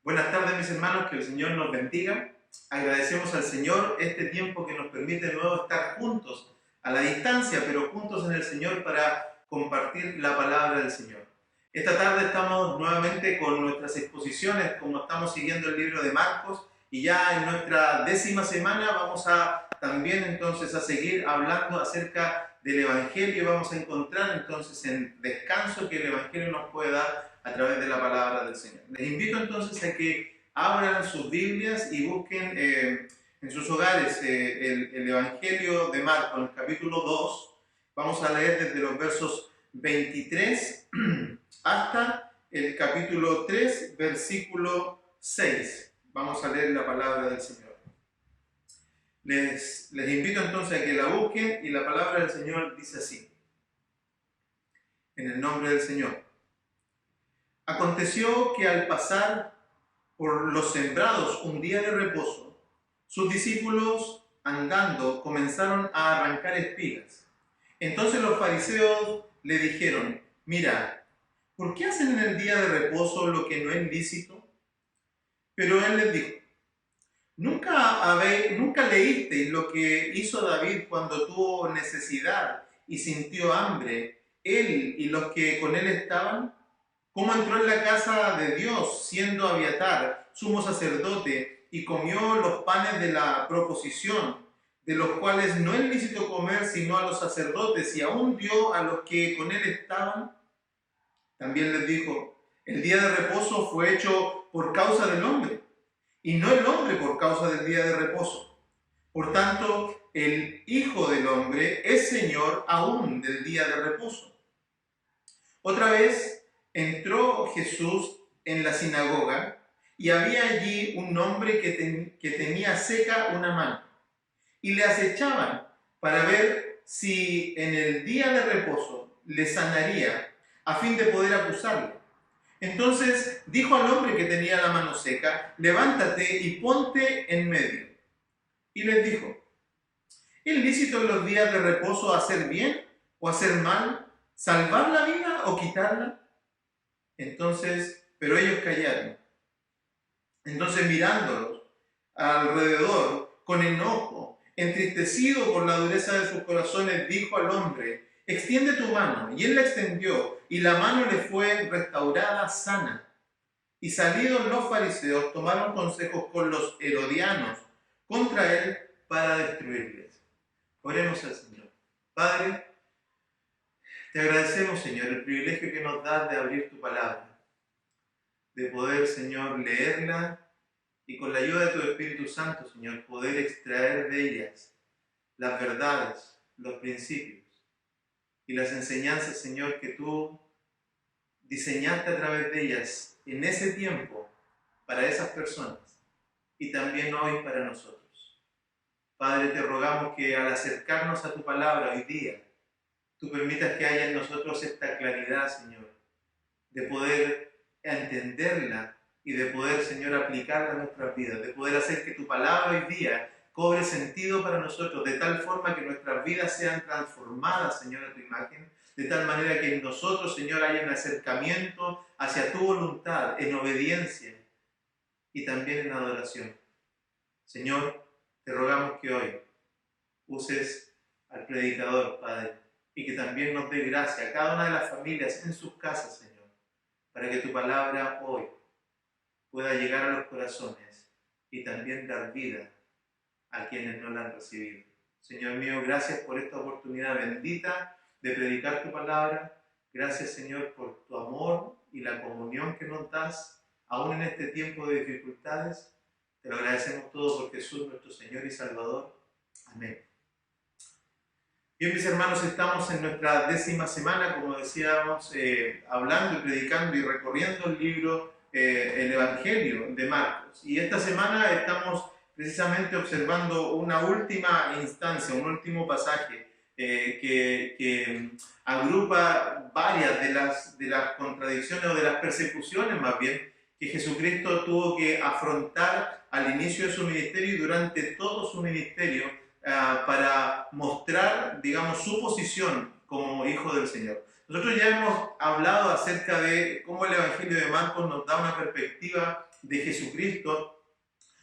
Buenas tardes, mis hermanos, que el Señor nos bendiga. Agradecemos al Señor este tiempo que nos permite de nuevo estar juntos, a la distancia, pero juntos en el Señor para compartir la palabra del Señor. Esta tarde estamos nuevamente con nuestras exposiciones, como estamos siguiendo el libro de Marcos, y ya en nuestra 10ª semana vamos a también entonces a seguir hablando acerca del Evangelio y vamos a encontrar entonces en descanso que el Evangelio nos puede dar a través de la palabra del Señor. Les invito entonces a que abran sus Biblias y busquen en sus hogares el Evangelio de Marcos, en el capítulo 2. Vamos a leer desde los versos 23 hasta el capítulo 3, versículo 6. Vamos a leer la palabra del Señor. Les invito entonces a que la busquen y la palabra del Señor dice así. En el nombre del Señor. Aconteció que al pasar por los sembrados un día de reposo, sus discípulos, andando, comenzaron a arrancar espigas. Entonces los fariseos le dijeron: mira, ¿por qué hacen en el día de reposo lo que no es lícito? Pero él les dijo: ¿Nunca leísteis lo que hizo David cuando tuvo necesidad y sintió hambre, él y los que con él estaban? ¿Cómo entró en la casa de Dios, siendo Abiatar sumo sacerdote, y comió los panes de la proposición, de los cuales no es lícito comer sino a los sacerdotes, y aún dio a los que con él estaban? También les dijo: el día de reposo fue hecho por causa del hombre, y no el hombre por causa del día de reposo. Por tanto, el Hijo del Hombre es Señor aún del día de reposo. Otra vez entró Jesús en la sinagoga, y había allí un hombre que tenía seca una mano, y le acechaban para ver si en el día de reposo le sanaría, a fin de poder acusarle. Entonces dijo al hombre que tenía la mano seca: levántate y ponte en medio. Y les dijo: ¿es lícito en los días de reposo hacer bien o hacer mal, salvar la vida o quitarla? Pero ellos callaron. Entonces, mirándolos alrededor con enojo, entristecido por la dureza de sus corazones, dijo al hombre: extiende tu mano. Y él la extendió, y la mano le fue restaurada sana. Y salidos los fariseos, tomaron consejos con los herodianos contra él para destruirles. Oremos al Señor. Padre, te agradecemos, Señor, el privilegio que nos das de abrir tu palabra, de poder, Señor, leerla y con la ayuda de tu Espíritu Santo, Señor, poder extraer de ellas las verdades, los principios y las enseñanzas, Señor, que tú diseñaste a través de ellas en ese tiempo para esas personas y también hoy para nosotros. Padre, te rogamos que al acercarnos a tu palabra hoy día, tú permitas que haya en nosotros esta claridad, Señor, de poder entenderla y de poder, Señor, aplicarla a nuestras vidas, de poder hacer que tu palabra hoy día cobre sentido para nosotros, de tal forma que nuestras vidas sean transformadas, Señor, a tu imagen, de tal manera que en nosotros, Señor, haya un acercamiento hacia tu voluntad, en obediencia y también en adoración. Señor, te rogamos que hoy uses al predicador, Padre, y que también nos dé gracia a cada una de las familias en sus casas, Señor, para que tu palabra hoy pueda llegar a los corazones y también dar vida a quienes no la han recibido. Señor mío, gracias por esta oportunidad bendita de predicar tu palabra. Gracias, Señor, por tu amor y la comunión que nos das, aún en este tiempo de dificultades. Te lo agradecemos todo por Jesús, nuestro Señor y Salvador. Amén. Bien, mis hermanos, estamos en nuestra 10ª semana, como decíamos, hablando y predicando y recorriendo el libro, el Evangelio de Marcos. Y esta semana estamos precisamente observando una última instancia, un último pasaje que agrupa varias de las contradicciones o de las persecuciones, más bien, que Jesucristo tuvo que afrontar al inicio de su ministerio y durante todo su ministerio, para mostrar, digamos, su posición como hijo del Señor. Nosotros ya hemos hablado acerca de cómo el Evangelio de Marcos nos da una perspectiva de Jesucristo,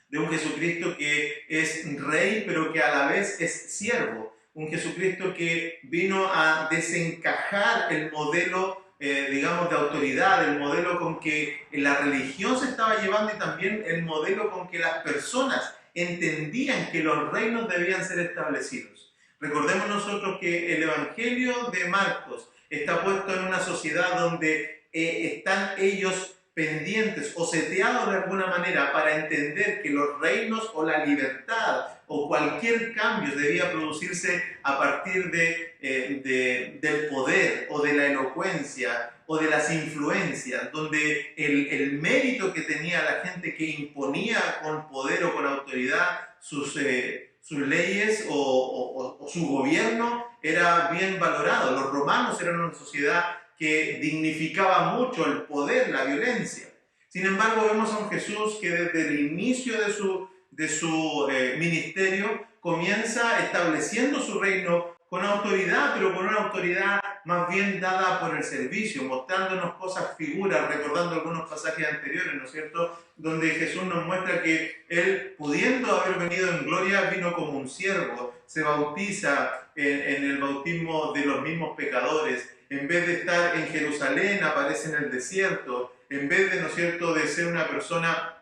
de un Jesucristo que es rey, pero que a la vez es siervo. Un Jesucristo que vino a desencajar el modelo, digamos, de autoridad, el modelo con que la religión se estaba llevando y también el modelo con que las personas entendían que los reinos debían ser establecidos. Recordemos nosotros que el Evangelio de Marcos está puesto en una sociedad donde están ellos pendientes o seteados de alguna manera para entender que los reinos o la libertad o cualquier cambio debía producirse a partir del poder o de la elocuencia o de las influencias, donde el mérito que tenía la gente que imponía con poder o con autoridad sus leyes o su gobierno era bien valorado. Los romanos eran una sociedad que dignificaba mucho el poder, la violencia. Sin embargo, vemos a un Jesús que desde el inicio de su ministerio comienza estableciendo su reino con autoridad, pero con una autoridad más bien dada por el servicio, mostrándonos cosas, figuras, recordando algunos pasajes anteriores, ¿no es cierto?, donde Jesús nos muestra que Él, pudiendo haber venido en gloria, vino como un siervo, se bautiza en el bautismo de los mismos pecadores. En vez de estar en Jerusalén, aparece en el desierto. En vez de, ¿no es cierto?, de ser una persona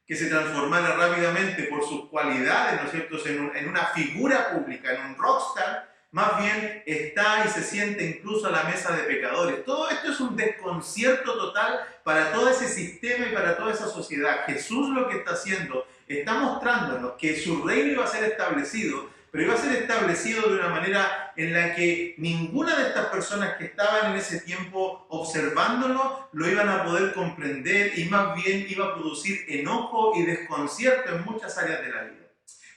que se transformara rápidamente por sus cualidades, ¿no es cierto?, en una figura pública, en un rockstar, más bien está y se siente incluso a la mesa de pecadores. Todo esto es un desconcierto total para todo ese sistema y para toda esa sociedad. Jesús lo que está haciendo, está mostrándonos que su reino iba a ser establecido, pero iba a ser establecido de una manera en la que ninguna de estas personas que estaban en ese tiempo observándolo lo iban a poder comprender y más bien iba a producir enojo y desconcierto en muchas áreas de la vida.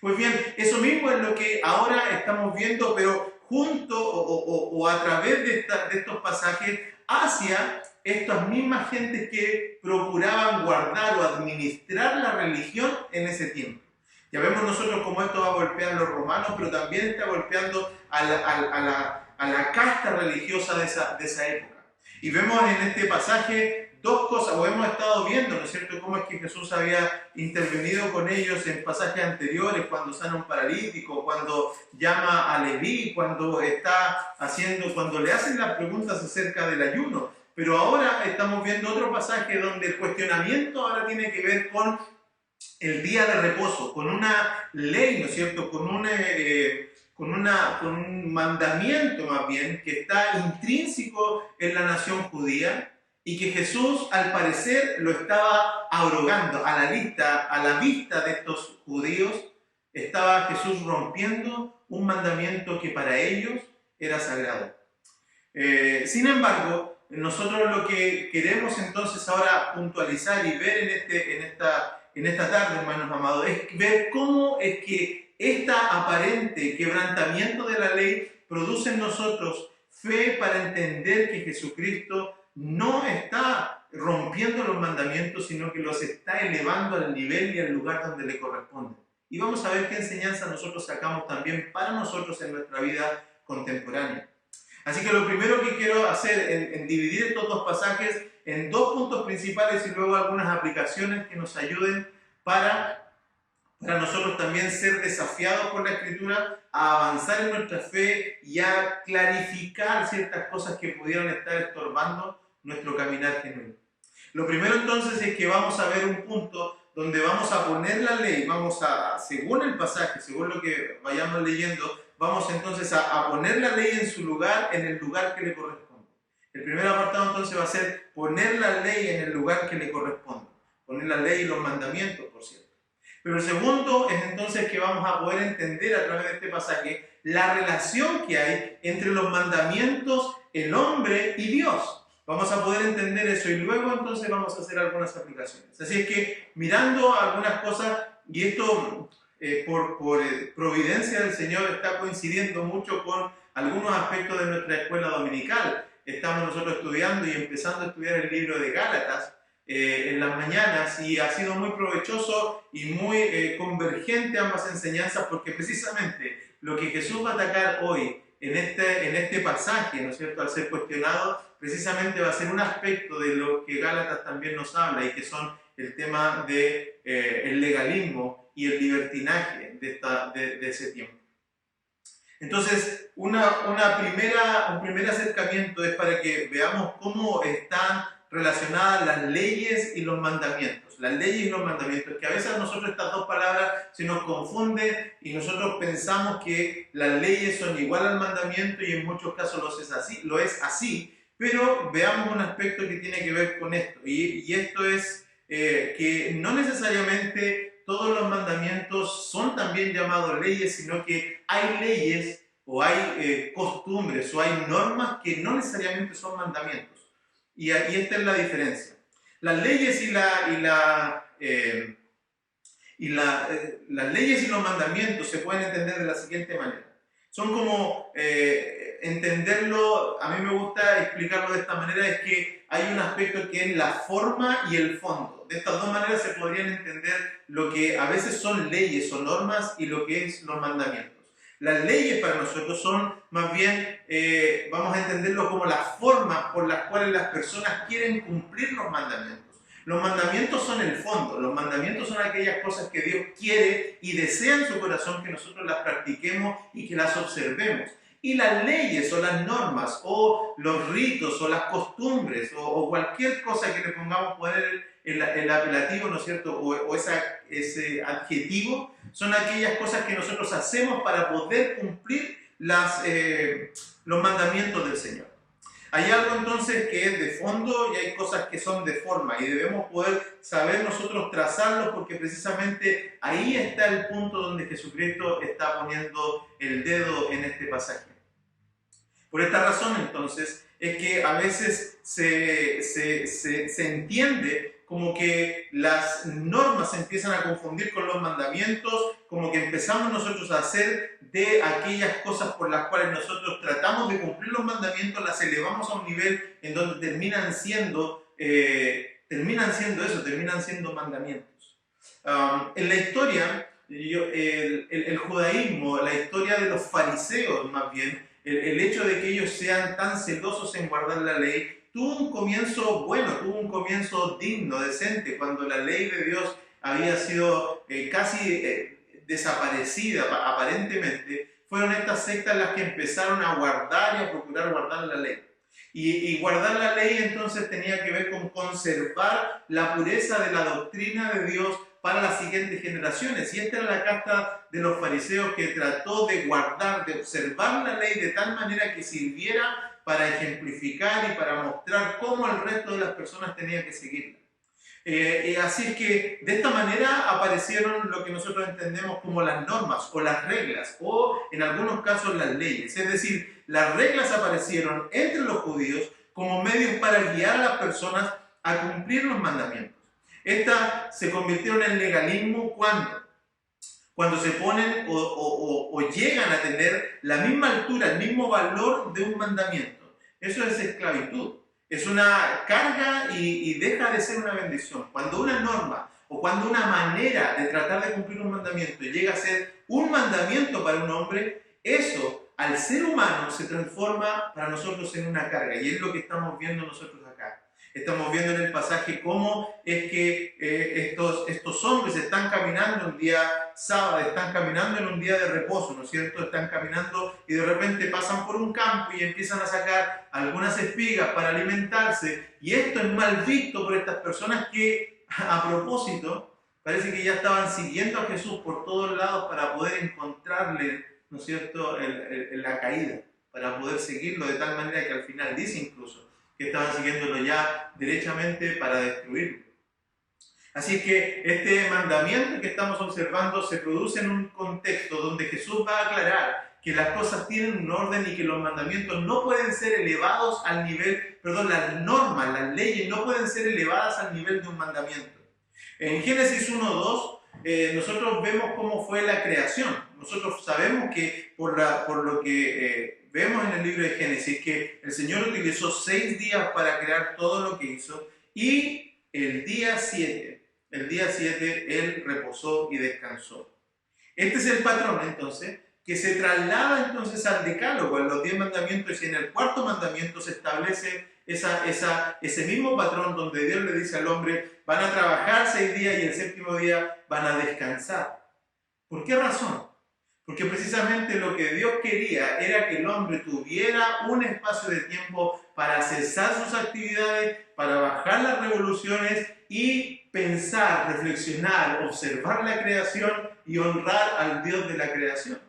Pues bien, eso mismo es lo que ahora estamos viendo, pero junto o a través de estos pasajes hacia estas mismas gentes que procuraban guardar o administrar la religión en ese tiempo. Ya vemos nosotros cómo esto va a golpear a los romanos, pero también está golpeando a la casta religiosa de esa época. Y vemos en este pasaje dos cosas, o hemos estado viendo, ¿no es cierto?, cómo es que Jesús había intervenido con ellos en pasajes anteriores, cuando sana a un paralítico, cuando llama a Leví, cuando le hacen las preguntas acerca del ayuno. Pero ahora estamos viendo otro pasaje donde el cuestionamiento ahora tiene que ver con el día de reposo, con una ley, ¿no es cierto?, con un mandamiento más bien que está intrínseco en la nación judía y que Jesús al parecer lo estaba abrogando. A la vista de estos judíos estaba Jesús rompiendo un mandamiento que para ellos era sagrado. Sin embargo, nosotros lo que queremos entonces ahora puntualizar y ver en esta tarde, hermanos amados, es ver cómo es que esta aparente quebrantamiento de la ley produce en nosotros fe para entender que Jesucristo no está rompiendo los mandamientos, sino que los está elevando al nivel y al lugar donde le corresponde. Y vamos a ver qué enseñanza nosotros sacamos también para nosotros en nuestra vida contemporánea. Así que lo primero que quiero hacer en dividir estos dos pasajes en dos puntos principales y luego algunas aplicaciones que nos ayuden para nosotros también ser desafiados por la Escritura a avanzar en nuestra fe y a clarificar ciertas cosas que pudieran estar estorbando nuestro caminar genuino. Lo primero entonces es que vamos a ver un punto donde vamos a poner la ley, según el pasaje, según lo que vayamos leyendo, vamos entonces a poner la ley en su lugar, en el lugar que le corresponde. El primer apartado entonces va a ser poner la ley en el lugar que le corresponde. Poner la ley y los mandamientos, por cierto. Pero el segundo es entonces que vamos a poder entender a través de este pasaje la relación que hay entre los mandamientos, el hombre y Dios. Vamos a poder entender eso y luego entonces vamos a hacer algunas aplicaciones. Así es que mirando algunas cosas, y esto por providencia del Señor está coincidiendo mucho con algunos aspectos de nuestra escuela dominical. Estamos nosotros estudiando y empezando a estudiar el libro de Gálatas en las mañanas y ha sido muy provechoso y muy convergente ambas enseñanzas porque precisamente lo que Jesús va a atacar hoy en este pasaje, ¿no es cierto?, al ser cuestionado, precisamente va a ser un aspecto de lo que Gálatas también nos habla y que son el tema de el legalismo y el libertinaje de ese tiempo. Entonces, un primer acercamiento es para que veamos cómo están relacionadas las leyes y los mandamientos. Las leyes y los mandamientos, que a veces a nosotros estas dos palabras se nos confunden y nosotros pensamos que las leyes son igual al mandamiento y en muchos casos lo es así, pero veamos un aspecto que tiene que ver con esto. Y esto es que no necesariamente todos los mandamientos son también llamados leyes, sino que hay leyes o hay costumbres o hay normas que no necesariamente son mandamientos. Y esta es la diferencia. Las leyes las leyes y los mandamientos se pueden entender de la siguiente manera. Son como entenderlo, a mí me gusta explicarlo de esta manera, es que hay un aspecto que es la forma y el fondo. De estas dos maneras se podrían entender lo que a veces son leyes o normas y lo que es los mandamientos. Las leyes para nosotros son más bien, vamos a entenderlo como las formas por las cuales las personas quieren cumplir los mandamientos. Los mandamientos son el fondo, los mandamientos son aquellas cosas que Dios quiere y desea en su corazón que nosotros las practiquemos y que las observemos. Y las leyes o las normas o los ritos o las costumbres o cualquier cosa que le pongamos poner el apelativo, ¿no es cierto? O ese adjetivo, son aquellas cosas que nosotros hacemos para poder cumplir los mandamientos del Señor. Hay algo entonces que es de fondo y hay cosas que son de forma y debemos poder saber nosotros trazarlos porque precisamente ahí está el punto donde Jesucristo está poniendo el dedo en este pasaje. Por esta razón entonces es que a veces se entiende como que las normas se empiezan a confundir con los mandamientos, como que empezamos nosotros a hacer de aquellas cosas por las cuales nosotros tratamos de cumplir los mandamientos, las elevamos a un nivel en donde terminan siendo mandamientos. En la historia, el judaísmo, la historia de los fariseos más bien, el hecho de que ellos sean tan celosos en guardar la ley, tuvo un comienzo bueno, tuvo un comienzo digno, decente, cuando la ley de Dios había sido casi desaparecida aparentemente. Fueron estas sectas las que empezaron a guardar y a procurar guardar la ley. Y guardar la ley entonces tenía que ver con conservar la pureza de la doctrina de Dios para las siguientes generaciones. Y esta era la casta de los fariseos que trató de guardar, de observar la ley de tal manera que sirviera para ejemplificar y para mostrar cómo el resto de las personas tenían que seguirla. Así es que de esta manera aparecieron lo que nosotros entendemos como las normas o las reglas o en algunos casos las leyes. Es decir, las reglas aparecieron entre los judíos como medios para guiar a las personas a cumplir los mandamientos. Estas se convirtieron en legalismo cuando se ponen o llegan a tener la misma altura, el mismo valor de un mandamiento. Eso es esclavitud. Es una carga y deja de ser una bendición. Cuando una norma o cuando una manera de tratar de cumplir un mandamiento llega a ser un mandamiento para un hombre, eso al ser humano se transforma para nosotros en una carga. Y es lo que estamos viendo nosotros acá. Estamos viendo en el pasaje cómo es que estos hombres están caminando un día sábado, están caminando en un día de reposo, ¿no es cierto? Están caminando y de repente pasan por un campo y empiezan a sacar algunas espigas para alimentarse. Y esto es mal visto por estas personas que, a propósito, parece que ya estaban siguiendo a Jesús por todos lados para poder encontrarle, ¿no es cierto?, la caída, para poder seguirlo de tal manera que al final dice incluso que estaban siguiéndolo ya derechamente para destruirlo. Así que este mandamiento que estamos observando se produce en un contexto donde Jesús va a aclarar que las cosas tienen un orden y que los mandamientos no pueden ser elevados al nivel, las normas, las leyes no pueden ser elevadas al nivel de un mandamiento. En Génesis 1:2 nosotros vemos cómo fue la creación. Nosotros sabemos que por lo que vemos en el libro de Génesis, que el Señor utilizó 6 días para crear todo lo que hizo y el día 7 Él reposó y descansó. Este es el patrón entonces que se traslada entonces al decálogo, en los 10 mandamientos, y en el cuarto mandamiento se establece ese mismo patrón donde Dios le dice al hombre, van a trabajar 6 días y el séptimo día van a descansar. ¿Por qué razón? Porque precisamente lo que Dios quería era que el hombre tuviera un espacio de tiempo para cesar sus actividades, para bajar las revoluciones y pensar, reflexionar, observar la creación y honrar al Dios de la creación.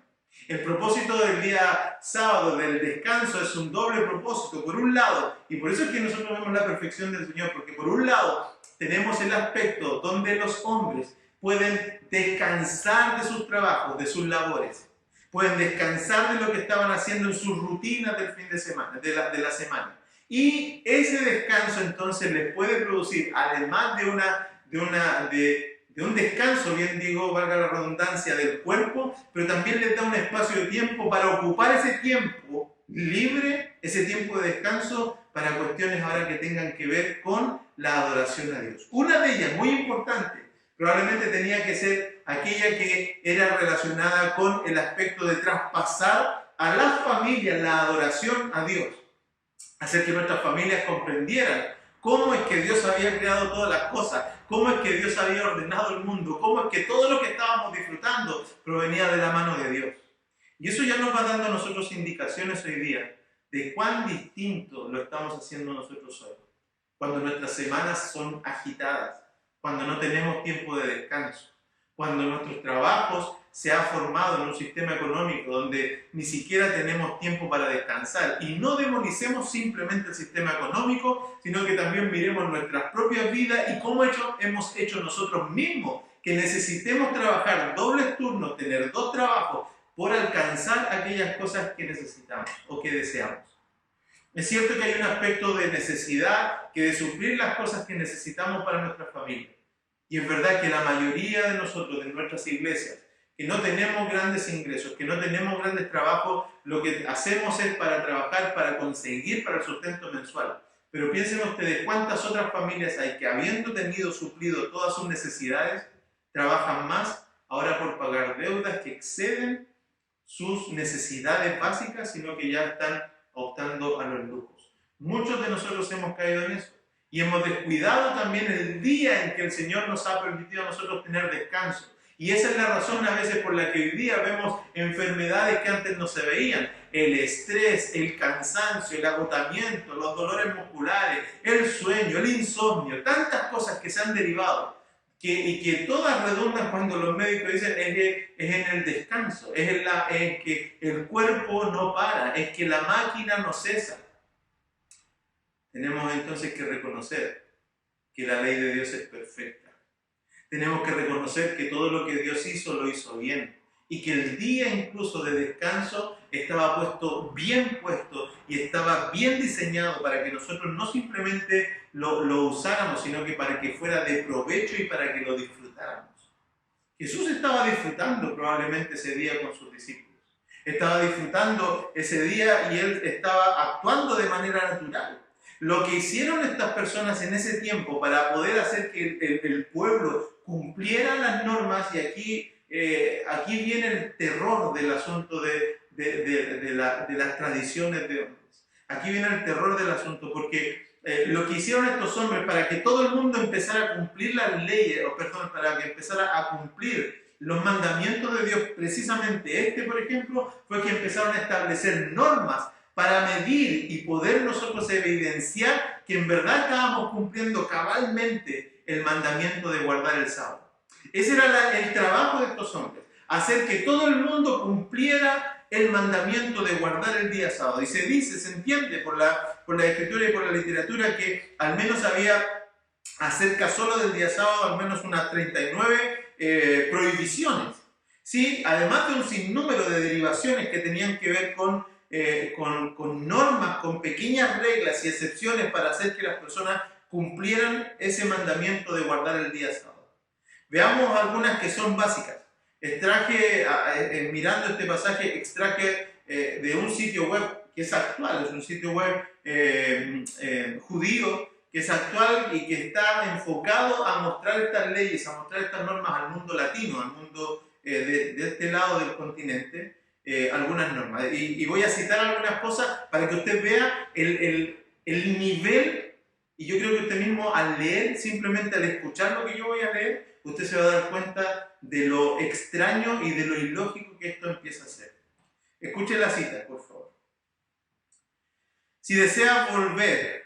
El propósito del día sábado, del descanso, es un doble propósito. Por un lado, y por eso es que nosotros vemos la perfección del Señor, porque por un lado tenemos el aspecto donde los hombres pueden descansar de sus trabajos, de sus labores. Pueden descansar de lo que estaban haciendo en sus rutinas del fin de semana, de la semana. Y ese descanso entonces les puede producir, además de un descanso, bien digo, valga la redundancia, del cuerpo, pero también les da un espacio de tiempo para ocupar ese tiempo libre, ese tiempo de descanso, para cuestiones ahora que tengan que ver con la adoración a Dios. Una de ellas, muy importante, probablemente tenía que ser aquella que era relacionada con el aspecto de traspasar a las familias la adoración a Dios. Hacer que nuestras familias comprendieran cómo es que Dios había creado todas las cosas, cómo es que Dios había ordenado el mundo, cómo es que todo lo que estábamos disfrutando provenía de la mano de Dios. Y eso ya nos va dando a nosotros indicaciones hoy día de cuán distinto lo estamos haciendo nosotros hoy. Cuando nuestras semanas son agitadas, cuando no tenemos tiempo de descanso, cuando nuestros trabajos se ha formado en un sistema económico donde ni siquiera tenemos tiempo para descansar. Y no demonicemos simplemente el sistema económico, sino que también miremos nuestras propias vidas y cómo hemos hecho nosotros mismos que necesitemos trabajar dobles turnos, tener 2 trabajos por alcanzar aquellas cosas que necesitamos o que deseamos. Es cierto que hay un aspecto de necesidad, que de suplir las cosas que necesitamos para nuestra familia. Y es verdad que la mayoría de nosotros, de nuestras iglesias, que no tenemos grandes ingresos, que no tenemos grandes trabajos, lo que hacemos es para trabajar, para conseguir para el sustento mensual. Pero piensen ustedes cuántas otras familias hay que, habiendo tenido suplido todas sus necesidades, trabajan más ahora por pagar deudas que exceden sus necesidades básicas, sino que ya están optando a los lujos. Muchos de nosotros hemos caído en eso y hemos descuidado también el día en que el Señor nos ha permitido a nosotros tener descanso. Y esa es la razón a veces por la que hoy día vemos enfermedades que antes no se veían. El estrés, el cansancio, el agotamiento, los dolores musculares, el sueño, el insomnio, tantas cosas que se han derivado y que todas redundan cuando los médicos dicen es en el descanso, es que el cuerpo no para, es que la máquina no cesa. Tenemos entonces que reconocer que la ley de Dios es perfecta. Tenemos que reconocer que todo lo que Dios hizo, lo hizo bien. Y que el día incluso de descanso estaba bien puesto y estaba bien diseñado para que nosotros no simplemente lo usáramos, sino que para que fuera de provecho y para que lo disfrutáramos. Jesús estaba disfrutando probablemente ese día con sus discípulos. Estaba disfrutando ese día y Él estaba actuando de manera natural. Lo que hicieron estas personas en ese tiempo para poder hacer que el pueblo cumpliera las normas, y aquí viene el terror del asunto de las tradiciones de hombres. Aquí viene el terror del asunto, porque lo que hicieron estos hombres para que todo el mundo empezara a cumplir las leyes, para que empezara a cumplir los mandamientos de Dios, precisamente por ejemplo, fue que empezaron a establecer normas para medir y poder nosotros evidenciar que en verdad estábamos cumpliendo cabalmente el mandamiento de guardar el sábado. Ese era el trabajo de estos hombres, hacer que todo el mundo cumpliera el mandamiento de guardar el día sábado. Y se entiende por la escritura y por la literatura que al menos había, acerca solo del día sábado, al menos unas 39 prohibiciones. ¿Sí? Además de un sinnúmero de derivaciones que tenían que ver con normas, con pequeñas reglas y excepciones para hacer que las personas cumplieran ese mandamiento de guardar el día sábado. Veamos algunas que son básicas. Mirando este pasaje, extraje de un sitio web que es actual, es un sitio web judío, que es actual y que está enfocado a mostrar estas leyes, a mostrar estas normas al mundo latino, al mundo de este lado del continente. Algunas normas. Y voy a citar algunas cosas para que usted vea el nivel, y yo creo que usted mismo al leer, simplemente al escuchar lo que yo voy a leer, usted se va a dar cuenta de lo extraño y de lo ilógico que esto empieza a ser. Escuche la cita, por favor. Si deseas volver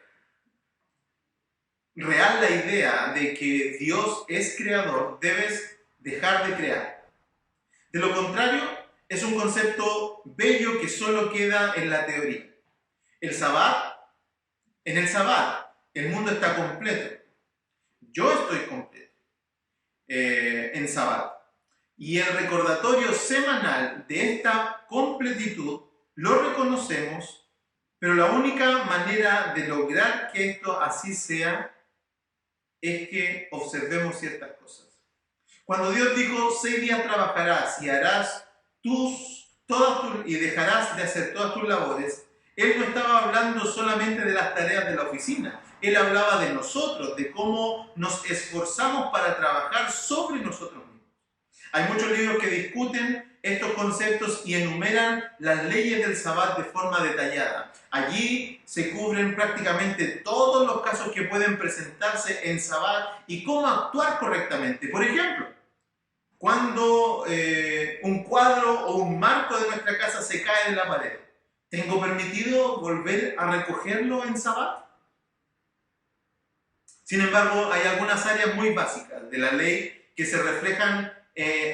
real la idea de que Dios es creador, debes dejar de crear. De lo contrario, es un concepto bello que solo queda en la teoría. En el Sabbat, el mundo está completo. Yo estoy completo en Sabbat. Y el recordatorio semanal de esta completitud lo reconocemos, pero la única manera de lograr que esto así sea es que observemos ciertas cosas. Cuando Dios dijo, 6 días trabajarás y harás y dejarás de hacer todas tus labores, Él no estaba hablando solamente de las tareas de la oficina. Él hablaba de nosotros, de cómo nos esforzamos para trabajar sobre nosotros mismos. Hay muchos libros que discuten estos conceptos y enumeran las leyes del Sabbat de forma detallada. Allí se cubren prácticamente todos los casos que pueden presentarse en Sabbat y cómo actuar correctamente. Por ejemplo, cuando un cuadro o un marco de nuestra casa se cae en la pared, ¿tengo permitido volver a recogerlo en Sabbat? Sin embargo, hay algunas áreas muy básicas de la ley que se reflejan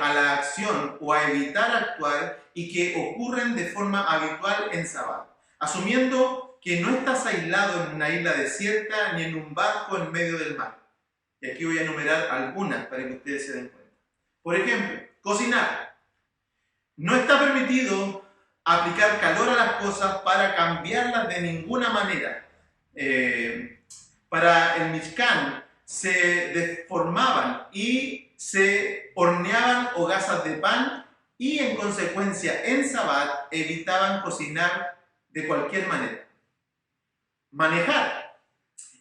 a la acción o a evitar actuar y que ocurren de forma habitual en Sabbat, asumiendo que no estás aislado en una isla desierta ni en un barco en medio del mar. Y aquí voy a enumerar algunas para que ustedes se den cuenta. Por ejemplo, cocinar. No está permitido aplicar calor a las cosas para cambiarlas de ninguna manera. Para el Mishkan se deformaban y se horneaban hogazas de pan y en consecuencia en Sabbat evitaban cocinar de cualquier manera. Manejar.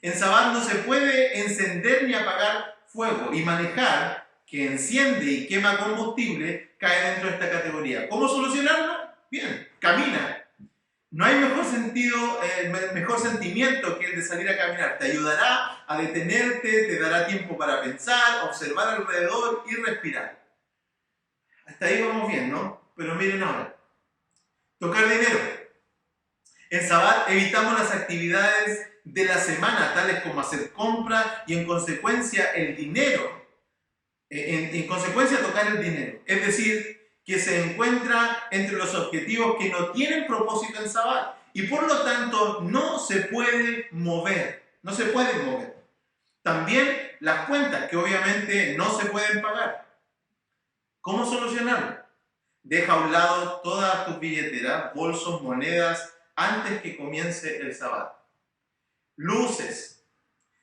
En Sabbat no se puede encender ni apagar fuego y manejar, que enciende y quema combustible, cae dentro de esta categoría. ¿Cómo solucionarlo? Bien, camina. No hay mejor sentimiento que el de salir a caminar. Te ayudará a detenerte, te dará tiempo para pensar, observar alrededor y respirar. Hasta ahí vamos bien, ¿no? Pero miren ahora. Tocar dinero. En Sabbat evitamos las actividades de la semana, tales como hacer compras y en consecuencia el dinero. En consecuencia tocar el dinero. Es decir, que se encuentra entre los objetivos que no tienen propósito en Sabbat y por lo tanto no se puede mover. No se pueden mover. También las cuentas que obviamente no se pueden pagar. ¿Cómo solucionarlo? Deja a un lado todas tus billeteras, bolsos, monedas antes que comience el Sabbat. Luces.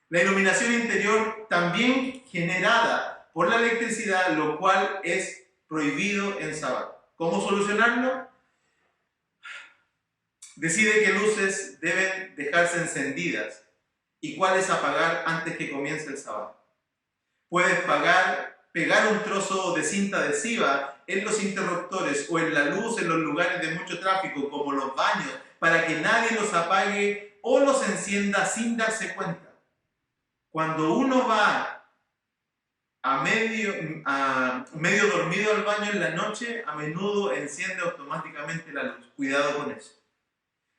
La iluminación interior también generada por la electricidad, lo cual es prohibido en Sabbat. ¿Cómo solucionarlo? Decide qué luces deben dejarse encendidas y cuáles apagar antes que comience el Sabbat. Puedes pegar un trozo de cinta adhesiva en los interruptores o en la luz en los lugares de mucho tráfico, como los baños, para que nadie los apague o los encienda sin darse cuenta. Cuando uno va a medio dormido al baño en la noche, a menudo enciende automáticamente la luz. Cuidado con eso.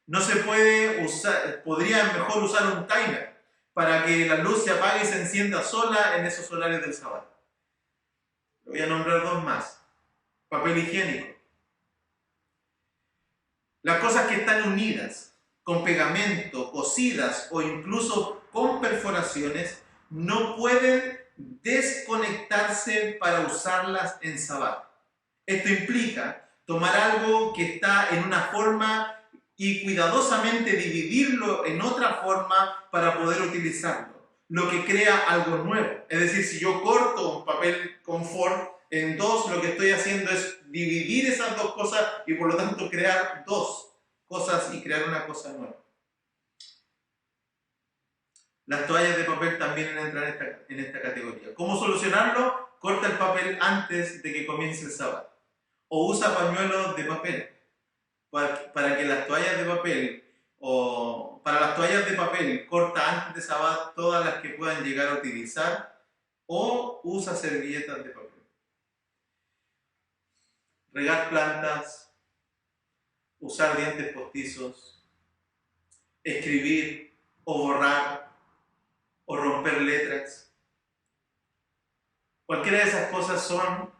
No se puede usar, podría mejor usar un timer para que la luz se apague y se encienda sola en esos horarios del Sabbat. Voy a nombrar dos más. Papel higiénico. Las cosas que están unidas, con pegamento, cosidas o incluso con perforaciones, no pueden desconectarse para usarlas en Sabbat. Esto implica tomar algo que está en una forma y cuidadosamente dividirlo en otra forma para poder utilizarlo, lo que crea algo nuevo. Es decir, si yo corto un papel confort en dos, lo que estoy haciendo es dividir esas dos cosas y por lo tanto crear dos cosas y crear una cosa nueva. Las toallas de papel también entran en esta categoría. ¿Cómo solucionarlo? Corta el papel antes de que comience el Sabbat. O usa pañuelos de papel para que las toallas de papel O para las toallas de papel, corta antes de Sabbat todas las que puedan llegar a utilizar o usa servilletas de papel. Regar plantas, usar dientes postizos, escribir o borrar o romper letras. Cualquiera de esas cosas son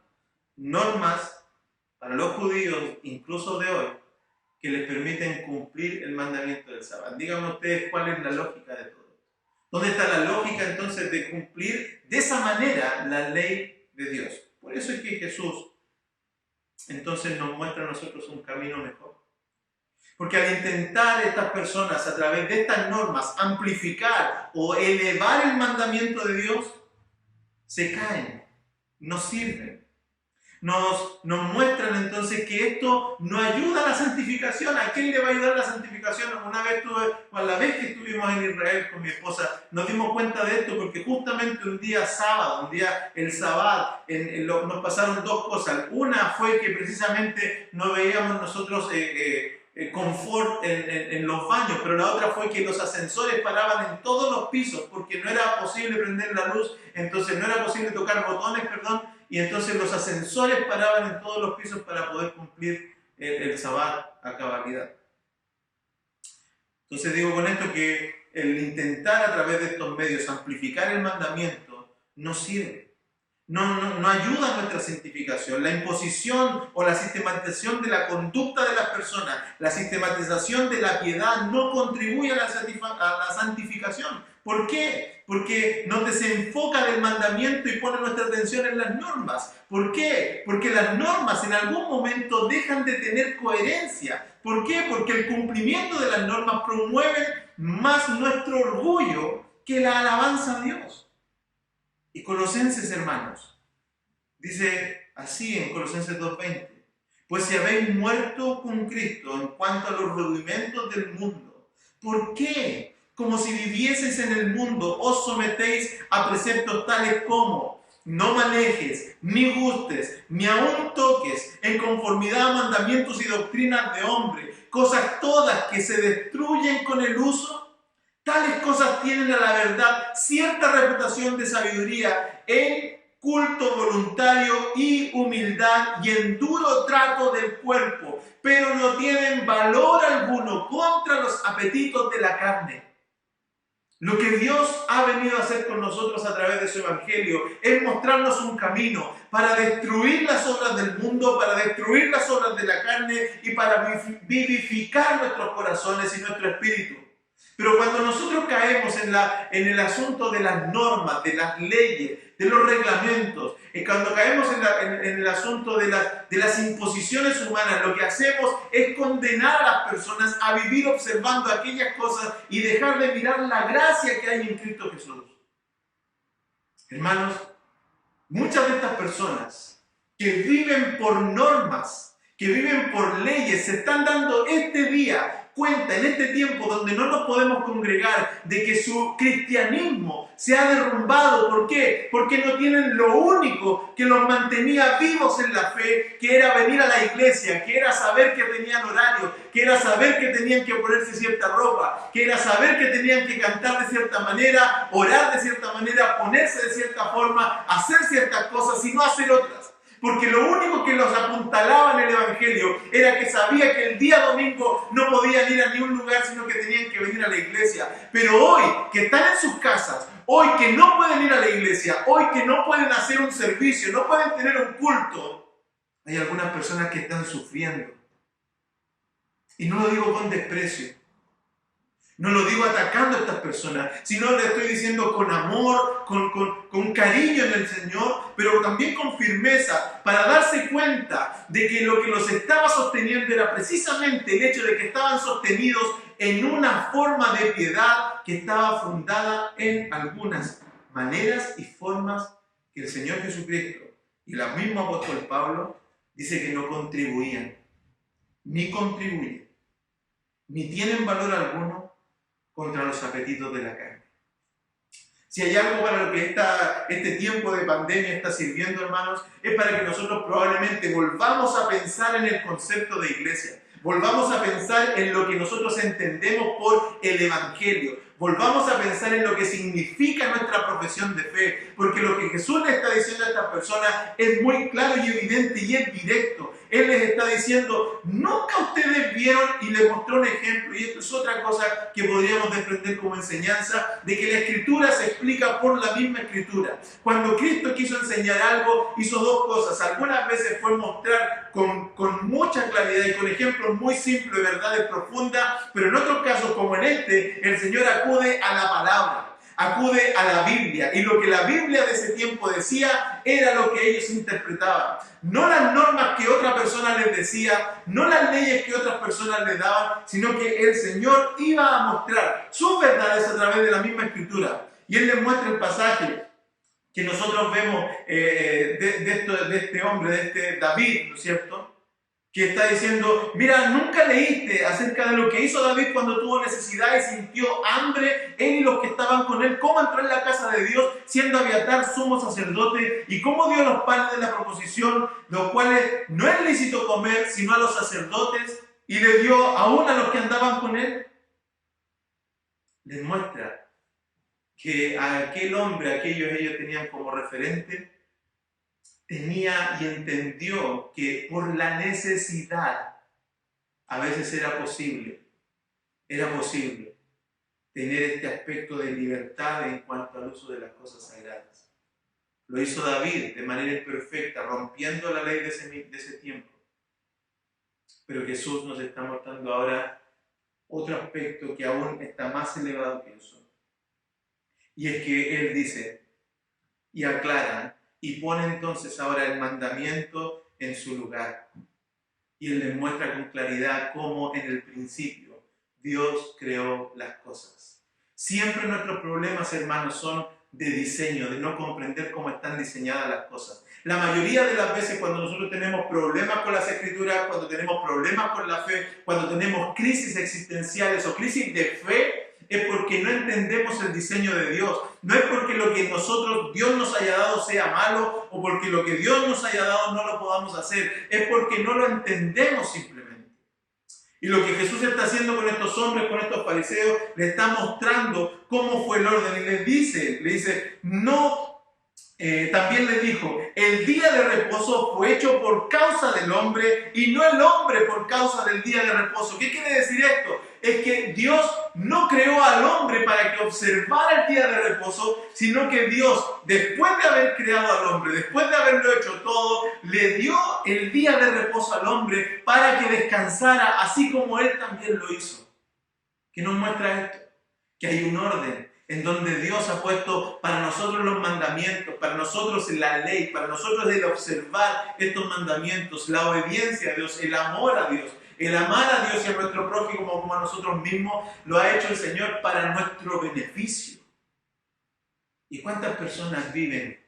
normas para los judíos, incluso de hoy, que les permiten cumplir el mandamiento del Sabbat. Díganme ustedes cuál es la lógica de todo. ¿Dónde está la lógica entonces de cumplir de esa manera la ley de Dios? Por eso es que Jesús entonces nos muestra a nosotros un camino mejor. Porque al intentar estas personas a través de estas normas amplificar o elevar el mandamiento de Dios, se caen, no sirven. Nos muestran entonces que esto no ayuda a la santificación. ¿A quién le va a ayudar la santificación? A la vez que estuvimos en Israel con mi esposa, nos dimos cuenta de esto porque justamente un día sábado, el Sabbat, nos pasaron dos cosas. Una fue que precisamente no veíamos nosotros confort en los baños, pero la otra fue que los ascensores paraban en todos los pisos porque no era posible prender la luz, entonces no era posible tocar botones, y entonces los ascensores paraban en todos los pisos para poder cumplir el Sabbat a cabalidad. Entonces digo con esto que el intentar a través de estos medios amplificar el mandamiento no sirve. No ayuda a nuestra santificación. La imposición o la sistematización de la conducta de las personas, la sistematización de la piedad no contribuye a la santificación. ¿Por qué? Porque nos desenfoca del mandamiento y pone nuestra atención en las normas. ¿Por qué? Porque las normas en algún momento dejan de tener coherencia. ¿Por qué? Porque el cumplimiento de las normas promueve más nuestro orgullo que la alabanza a Dios. Y Colosenses, hermanos, dice así en Colosenses 2:20: pues si habéis muerto con Cristo en cuanto a los rudimentos del mundo, ¿por qué, como si vivieseis en el mundo, os sometéis a preceptos tales como no manejes, ni gustes, ni aun toques, en conformidad a mandamientos y doctrinas de hombre, cosas todas que se destruyen con el uso? Tales cosas tienen a la verdad cierta reputación de sabiduría en culto voluntario y humildad y en duro trato del cuerpo, pero no tienen valor alguno contra los apetitos de la carne. Lo que Dios ha venido a hacer con nosotros a través de su Evangelio es mostrarnos un camino para destruir las obras del mundo, para destruir las obras de la carne y para vivificar nuestros corazones y nuestro espíritu. Pero cuando nosotros caemos en el asunto de las normas, de las leyes, de los reglamentos, cuando caemos en el asunto de las imposiciones humanas, lo que hacemos es condenar a las personas a vivir observando aquellas cosas y dejar de mirar la gracia que hay en Cristo Jesús. Hermanos, muchas de estas personas que viven por normas, que viven por leyes, se están dando este día cuenta en este tiempo donde no nos podemos congregar de que su cristianismo se ha derrumbado. ¿Por qué? Porque no tienen lo único que los mantenía vivos en la fe, que era venir a la iglesia, que era saber que tenían horario, que era saber que tenían que ponerse cierta ropa, que era saber que tenían que cantar de cierta manera, orar de cierta manera, ponerse de cierta forma, hacer ciertas cosas y no hacer otras. Porque lo único que los apuntalaba en el Evangelio era que sabía que el día domingo no podían ir a ningún lugar, sino que tenían que venir a la iglesia. Pero hoy, que están en sus casas, hoy que no pueden ir a la iglesia, hoy que no pueden hacer un servicio, no pueden tener un culto, hay algunas personas que están sufriendo. Y no lo digo con desprecio. No lo digo atacando a estas personas, sino le estoy diciendo con amor, con cariño en el Señor, pero también con firmeza, para darse cuenta de que lo que los estaba sosteniendo era precisamente el hecho de que estaban sostenidos en una forma de piedad que estaba fundada en algunas maneras y formas que el Señor Jesucristo y el mismo apóstol Pablo dice que no contribuían, ni tienen valor alguno contra los apetitos de la carne. Si hay algo para lo que este tiempo de pandemia está sirviendo, hermanos, es para que nosotros probablemente volvamos a pensar en el concepto de iglesia. Volvamos a pensar en lo que nosotros entendemos por el Evangelio. Volvamos a pensar en lo que significa nuestra profesión de fe, porque lo que Jesús le está diciendo a estas personas es muy claro y evidente y es directo. Él les está diciendo, nunca ustedes vieron, y les mostró un ejemplo, y esto es otra cosa que podríamos desprender como enseñanza, de que la Escritura se explica por la misma Escritura. Cuando Cristo quiso enseñar algo, hizo dos cosas. Algunas veces fue mostrar con mucha claridad y con ejemplos muy simples, verdades profundas, pero en otros casos, como en este, el Señor acude a la palabra. Acude a la Biblia, y lo que la Biblia de ese tiempo decía era lo que ellos interpretaban. No las normas que otra persona les decía, no las leyes que otras personas les daban, sino que el Señor iba a mostrar sus verdades a través de la misma Escritura. Y Él les muestra el pasaje que nosotros vemos de este hombre, de este David, ¿no es cierto?, que está diciendo, mira, nunca leíste acerca de lo que hizo David cuando tuvo necesidad y sintió hambre, él y los que estaban con él, cómo entró en la casa de Dios, siendo Abiatar sumo sacerdote, y cómo dio los panes de la proposición, los cuales no es lícito comer, sino a los sacerdotes, y le dio aún a los que andaban con él. Les muestra que a aquel hombre, ellos tenían como referente, tenía y entendió que por la necesidad a veces era posible tener este aspecto de libertad en cuanto al uso de las cosas sagradas. Lo hizo David de manera imperfecta, rompiendo la ley de ese tiempo. Pero Jesús nos está mostrando ahora otro aspecto que aún está más elevado que eso. Y es que Él dice y aclara y pone entonces ahora el mandamiento en su lugar. Y Él les muestra con claridad cómo en el principio Dios creó las cosas. Siempre nuestros problemas, hermanos, son de diseño, de no comprender cómo están diseñadas las cosas. La mayoría de las veces cuando nosotros tenemos problemas con las Escrituras, cuando tenemos problemas con la fe, cuando tenemos crisis existenciales o crisis de fe, es porque no entendemos el diseño de Dios. No es porque lo que Dios nos haya dado sea malo, o porque lo que Dios nos haya dado no lo podamos hacer. Es porque no lo entendemos simplemente. Y lo que Jesús está haciendo con estos hombres, con estos fariseos, le está mostrando cómo fue el orden. Y le dice, también le dijo, el día de reposo fue hecho por causa del hombre y no el hombre por causa del día de reposo. ¿Qué quiere decir esto? Es que Dios no creó al hombre para que observara el día de reposo, sino que Dios, después de haber creado al hombre, después de haberlo hecho todo, le dio el día de reposo al hombre para que descansara, así como Él también lo hizo. ¿Qué nos muestra esto? Que hay un orden en donde Dios ha puesto para nosotros los mandamientos, para nosotros la ley, para nosotros el observar estos mandamientos, la obediencia a Dios, el amor a Dios, el amar a Dios y a nuestro prójimo como a nosotros mismos, lo ha hecho el Señor para nuestro beneficio. ¿Y cuántas personas viven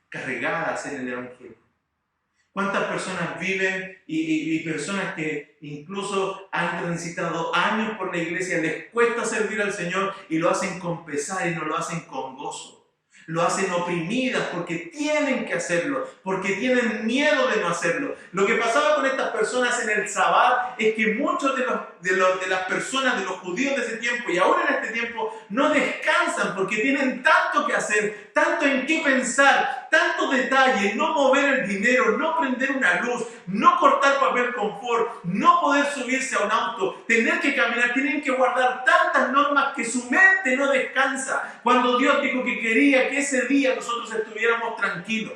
cargadas en el Evangelio? ¿Cuántas personas viven y personas que incluso han transitado años por la iglesia, les cuesta servir al Señor y lo hacen con pesar y no lo hacen con gozo? Lo hacen oprimidas porque tienen que hacerlo, porque tienen miedo de no hacerlo. Lo que pasaba con estas personas en el Sabbat es que muchos de las personas, de los judíos de ese tiempo y ahora en este tiempo, no descansan porque tienen tanto que hacer, tanto en qué pensar, tanto detalle, no mover el dinero, no prender una luz, no cortar papel confort, no poder subirse a un auto, tener que caminar, tienen que guardar tantas normas que su mente no descansa. Cuando Dios dijo que quería que ese día nosotros estuviéramos tranquilos.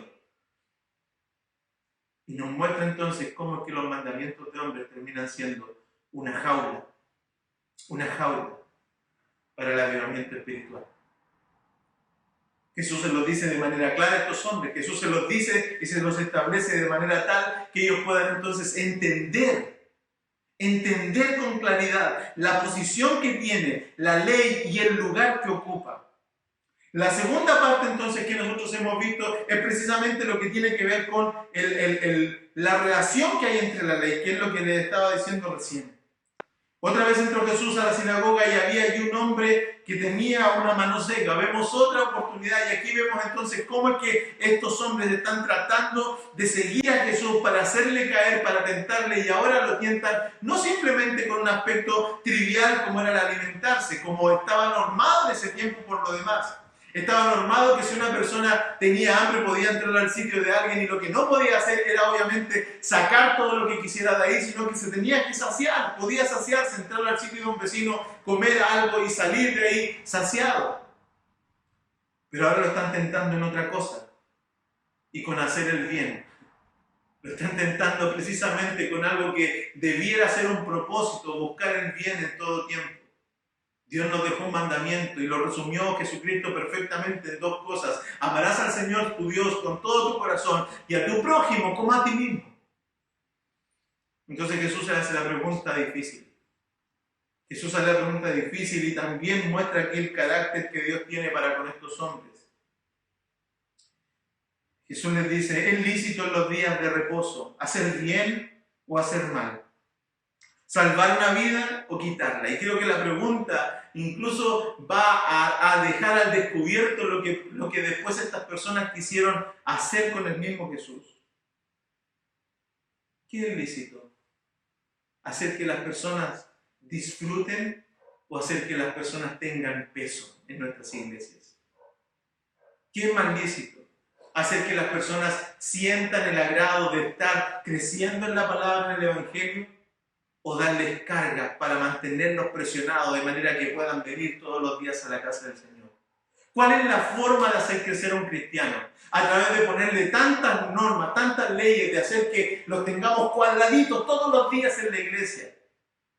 Y nos muestra entonces cómo es que los mandamientos de hombres terminan siendo una jaula para el avivamiento espiritual. Jesús se los dice de manera clara a estos hombres. Jesús se los dice y se los establece de manera tal que ellos puedan entonces entender con claridad la posición que tiene la ley y el lugar que ocupa. La segunda parte entonces que nosotros hemos visto es precisamente lo que tiene que ver con la relación que hay entre la ley, que es lo que les estaba diciendo recién. Otra vez entró Jesús a la sinagoga y había allí un hombre que tenía una mano seca. Vemos otra oportunidad y aquí vemos entonces cómo es que estos hombres están tratando de seguir a Jesús para hacerle caer, para tentarle, y ahora lo tientan no simplemente con un aspecto trivial como era el alimentarse, como estaba normado en ese tiempo por lo demás. Estaba normado que si una persona tenía hambre podía entrar al sitio de alguien y lo que no podía hacer era obviamente sacar todo lo que quisiera de ahí, sino que se tenía que saciar. Podía saciarse, entrar al sitio de un vecino, comer algo y salir de ahí saciado. Pero ahora lo están tentando en otra cosa y con hacer el bien. Lo están tentando precisamente con algo que debiera ser un propósito, buscar el bien en todo tiempo. Dios nos dejó un mandamiento y lo resumió Jesucristo perfectamente en dos cosas. Amarás al Señor tu Dios con todo tu corazón y a tu prójimo como a ti mismo. Entonces Jesús le hace la pregunta difícil. Jesús hace la pregunta difícil y también muestra aquí el carácter que Dios tiene para con estos hombres. Jesús les dice, ¿es lícito en los días de reposo hacer bien o hacer mal? ¿Salvar una vida o quitarla? Y creo que la pregunta incluso va a dejar al descubierto lo que después estas personas quisieron hacer con el mismo Jesús. ¿Qué es lícito? ¿Hacer que las personas disfruten o hacer que las personas tengan peso en nuestras iglesias? ¿Qué es más lícito? ¿Hacer que las personas sientan el agrado de estar creciendo en la palabra del Evangelio? ¿O darles cargas para mantenerlos presionados de manera que puedan venir todos los días a la casa del Señor? ¿Cuál es la forma de hacer crecer a un cristiano? A través de ponerle tantas normas, tantas leyes, de hacer que los tengamos cuadraditos todos los días en la iglesia.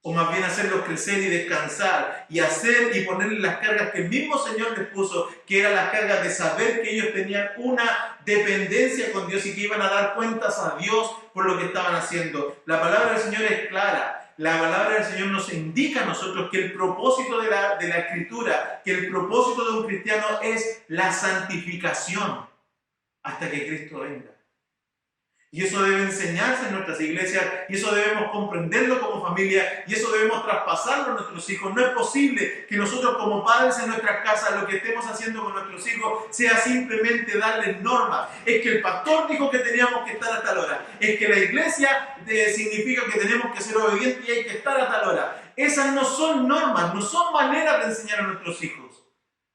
O más bien hacerlos crecer y descansar y hacer y ponerle las cargas que el mismo Señor les puso, que eran las cargas de saber que ellos tenían una dependencia con Dios y que iban a dar cuentas a Dios por lo que estaban haciendo. La palabra del Señor es clara. La palabra del Señor nos indica a nosotros que el propósito de la Escritura, que el propósito de un cristiano es la santificación hasta que Cristo venga. Y eso debe enseñarse en nuestras iglesias, y eso debemos comprenderlo como familia, y eso debemos traspasarlo a nuestros hijos. No es posible que nosotros como padres en nuestras casas lo que estemos haciendo con nuestros hijos sea simplemente darles normas. Es que el pastor dijo que teníamos que estar a tal hora. Es que la iglesia significa que tenemos que ser obedientes y hay que estar a tal hora. Esas no son normas, no son maneras de enseñar a nuestros hijos.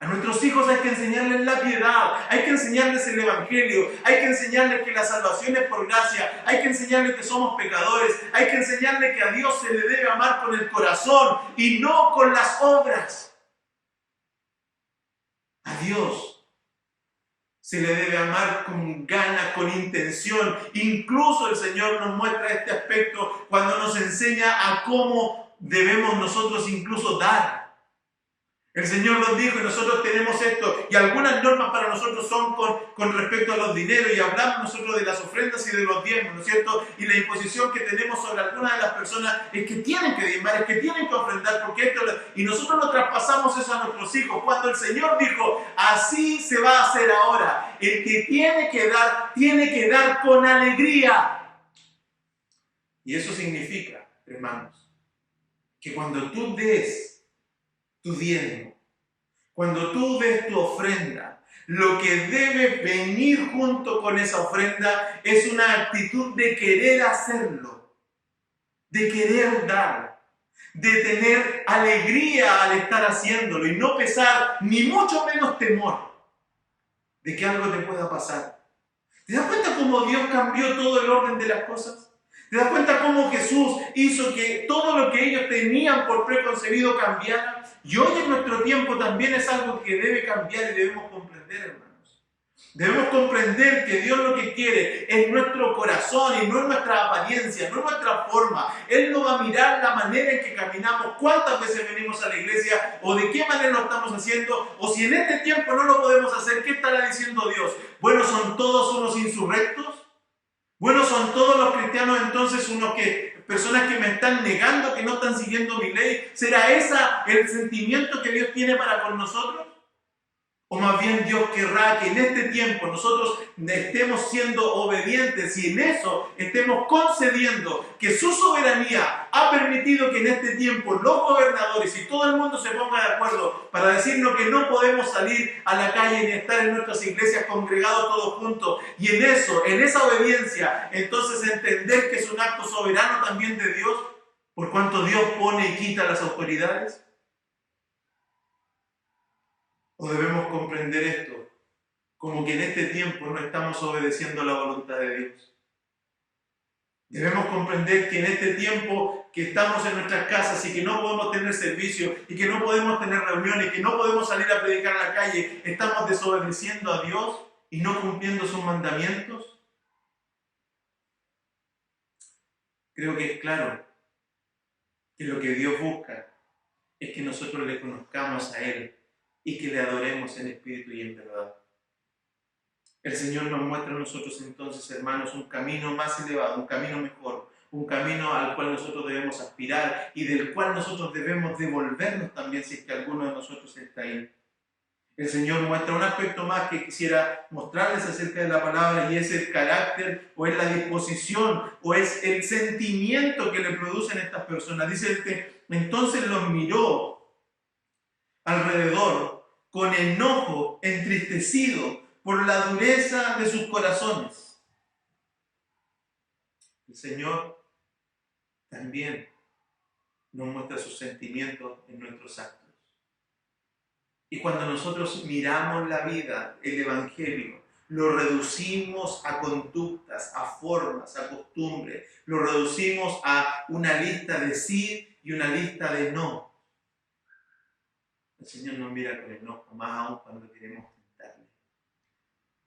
A nuestros hijos hay que enseñarles la piedad, hay que enseñarles el Evangelio, hay que enseñarles que la salvación es por gracia, hay que enseñarles que somos pecadores, hay que enseñarles que a Dios se le debe amar con el corazón y no con las obras. A Dios se le debe amar con ganas, con intención. Incluso el Señor nos muestra este aspecto cuando nos enseña a cómo debemos nosotros incluso dar. El Señor nos dijo y nosotros tenemos esto, y algunas normas para nosotros son con respecto a los dineros, y hablamos nosotros de las ofrendas y de los diezmos, ¿no es cierto? Y la imposición que tenemos sobre algunas de las personas es que tienen que diezmar, es que tienen que ofrendar, porque esto, y nosotros no traspasamos eso a nuestros hijos, cuando el Señor dijo, así se va a hacer ahora, el que tiene que dar con alegría. Y eso significa, hermanos, que cuando tú des tu diezmo, cuando tú des tu ofrenda, lo que debe venir junto con esa ofrenda es una actitud de querer hacerlo, de querer dar, de tener alegría al estar haciéndolo y no pesar ni mucho menos temor de que algo te pueda pasar. ¿Te das cuenta cómo Dios cambió todo el orden de las cosas? ¿Te das cuenta cómo Jesús hizo que todo lo que ellos tenían por preconcebido cambiara? Y hoy en nuestro tiempo también es algo que debe cambiar y debemos comprender, hermanos. Debemos comprender que Dios lo que quiere es nuestro corazón y no es nuestra apariencia, no es nuestra forma. Él no va a mirar la manera en que caminamos, cuántas veces venimos a la iglesia o de qué manera lo estamos haciendo, o si en este tiempo no lo podemos hacer, ¿qué estará diciendo Dios? Bueno, ¿son todos unos insurrectos? Bueno, ¿son todos los cristianos entonces personas que me están negando, que no están siguiendo mi ley? ¿Será ese el sentimiento que Dios tiene para con nosotros? O más bien Dios querrá que en este tiempo nosotros estemos siendo obedientes y en eso estemos concediendo que su soberanía ha permitido que en este tiempo los gobernadores y todo el mundo se ponga de acuerdo para decirnos que no podemos salir a la calle ni estar en nuestras iglesias congregados todos juntos. Y en eso, en esa obediencia, entonces entender que es un acto soberano también de Dios, por cuanto Dios pone y quita las autoridades. ¿O debemos comprender esto como que en este tiempo no estamos obedeciendo la voluntad de Dios? Debemos comprender que en este tiempo que estamos en nuestras casas y que no podemos tener servicio y que no podemos tener reuniones, que no podemos salir a predicar a la calle, estamos desobedeciendo a Dios y no cumpliendo sus mandamientos. Creo que es claro que lo que Dios busca es que nosotros le conozcamos a Él y que le adoremos en espíritu y en verdad. El Señor nos muestra a nosotros entonces, hermanos, un camino más elevado, un camino mejor, un camino al cual nosotros debemos aspirar y del cual nosotros debemos devolvernos también si es que alguno de nosotros está ahí. El Señor muestra un aspecto más que quisiera mostrarles acerca de la palabra y es el carácter o es la disposición o es el sentimiento que le producen estas personas. Dice que entonces los miró alrededor con enojo, entristecido por la dureza de sus corazones. El Señor también nos muestra sus sentimientos en nuestros actos. Y cuando nosotros miramos la vida, el Evangelio, lo reducimos a conductas, a formas, a costumbres, lo reducimos a una lista de sí y una lista de no. El Señor nos mira con enojo, más aún cuando queremos tentarle.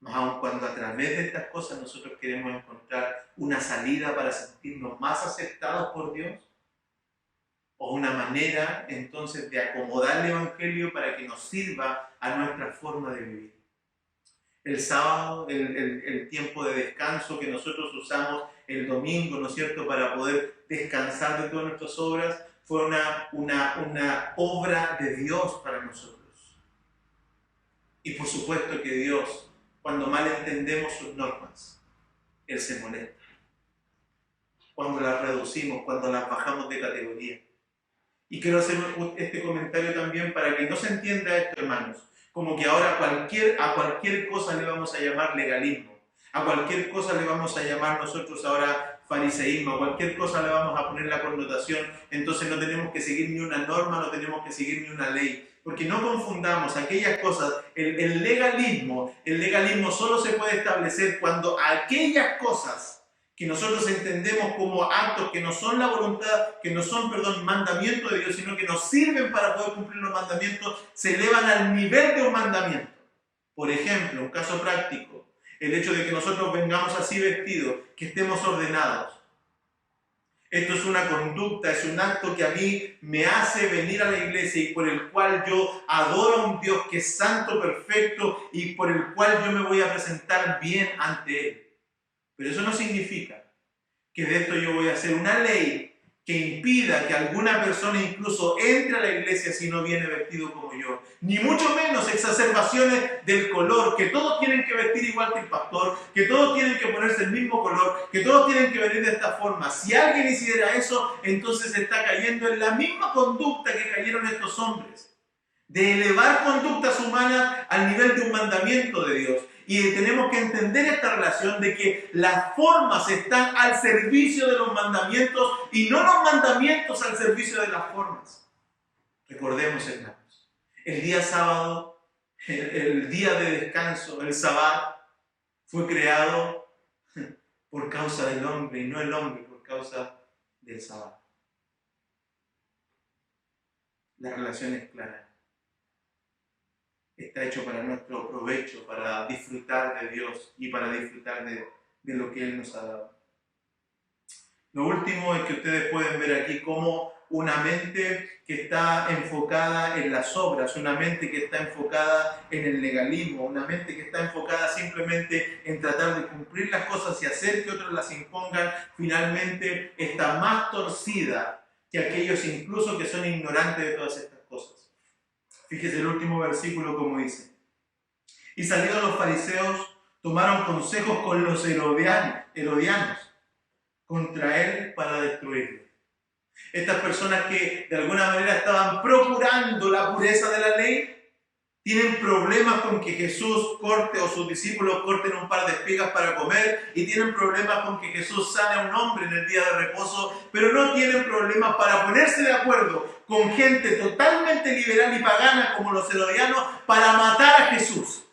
Más aún cuando a través de estas cosas nosotros queremos encontrar una salida para sentirnos más aceptados por Dios. O una manera entonces de acomodar el Evangelio para que nos sirva a nuestra forma de vivir. El sábado, el tiempo de descanso que nosotros usamos el domingo, ¿no es cierto?, para poder descansar de todas nuestras obras, fue una obra de Dios para nosotros. Y por supuesto que Dios, cuando mal entendemos sus normas, Él se molesta. Cuando las reducimos, cuando las bajamos de categoría. Y quiero hacer este comentario también para que no se entienda esto, hermanos, como que ahora a cualquier cosa le vamos a llamar legalismo, a cualquier cosa le vamos a llamar nosotros ahora fariseísmo, a cualquier cosa le vamos a poner la connotación, entonces no tenemos que seguir ni una norma, no tenemos que seguir ni una ley, porque no confundamos aquellas cosas, el legalismo solo se puede establecer cuando aquellas cosas que nosotros entendemos como actos que no son la voluntad, que no son, mandamientos de Dios, sino que nos sirven para poder cumplir los mandamientos, se elevan al nivel de un mandamiento. Por ejemplo, un caso práctico, el hecho de que nosotros vengamos así vestidos, que estemos ordenados. Esto es una conducta, es un acto que a mí me hace venir a la iglesia y por el cual yo adoro a un Dios que es santo, perfecto y por el cual yo me voy a presentar bien ante Él. Pero eso no significa que de esto yo voy a hacer una ley que impida que alguna persona incluso entre a la iglesia si no viene vestido como yo. Ni mucho menos exacerbaciones del color, que todos tienen que vestir igual que el pastor, que todos tienen que ponerse el mismo color, que todos tienen que venir de esta forma. Si alguien hiciera eso, entonces está cayendo en la misma conducta que cayeron estos hombres, de elevar conductas humanas al nivel de un mandamiento de Dios. Y tenemos que entender esta relación de que las formas están al servicio de los mandamientos y no los mandamientos al servicio de las formas. Recordemos, hermanos, el día sábado, el día de descanso, el sabbat, fue creado por causa del hombre y no el hombre por causa del sabbat. La relación es clara. Está hecho para nuestro provecho, para disfrutar de Dios y para disfrutar de lo que Él nos ha dado. Lo último es que ustedes pueden ver aquí cómo una mente que está enfocada en las obras, una mente que está enfocada en el legalismo, una mente que está enfocada simplemente en tratar de cumplir las cosas y hacer que otros las impongan, finalmente está más torcida que aquellos incluso que son ignorantes de todas estas cosas. Fíjese el último versículo como dice: Y salidos los fariseos, tomaron consejos con los herodianos contra él para destruirlo. Estas personas que de alguna manera estaban procurando la pureza de la ley, tienen problemas con que Jesús corte o sus discípulos corten un par de espigas para comer, y tienen problemas con que Jesús sane a un hombre en el día de reposo, pero no tienen problemas para ponerse de acuerdo con gente totalmente liberal y pagana como los herodianos para matar a Jesús.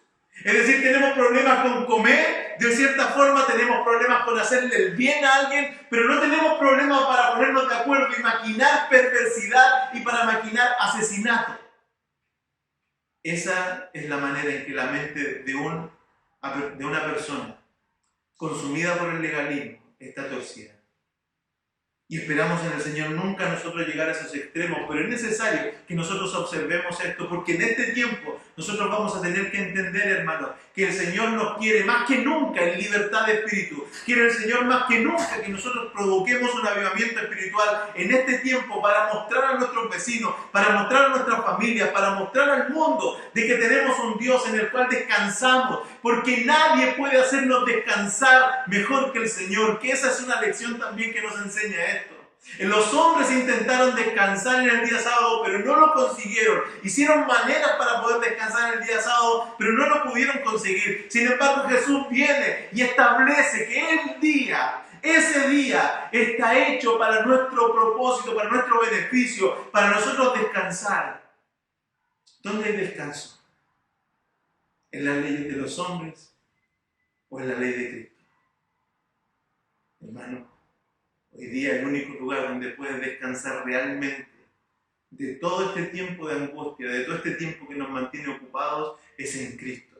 Es decir, tenemos problemas con comer, de cierta forma tenemos problemas con hacerle el bien a alguien, pero no tenemos problemas para ponernos de acuerdo y maquinar perversidad y para maquinar asesinato. Esa es la manera en que la mente de una persona consumida por el legalismo está torcida. Y esperamos en el Señor nunca nosotros llegar a esos extremos, pero es necesario que nosotros observemos esto, porque en este tiempo nosotros vamos a tener que entender, hermanos, que el Señor nos quiere más que nunca en libertad de espíritu. Quiere el Señor más que nunca que nosotros provoquemos un avivamiento espiritual en este tiempo para mostrar a nuestros vecinos, para mostrar a nuestras familias, para mostrar al mundo de que tenemos un Dios en el cual descansamos, porque nadie puede hacernos descansar mejor que el Señor, que esa es una lección también que nos enseña esto. Los hombres intentaron descansar en el día sábado, pero no lo consiguieron. Hicieron maneras para poder descansar en el día sábado, pero no lo pudieron conseguir. Sin embargo, Jesús viene y establece que ese día está hecho para nuestro propósito, para nuestro beneficio, para nosotros descansar. ¿Dónde hay descanso? ¿En las leyes de los hombres o en la ley de Cristo? Hermano, hoy día el único lugar donde puedes descansar realmente de todo este tiempo de angustia, de todo este tiempo que nos mantiene ocupados, es en Cristo.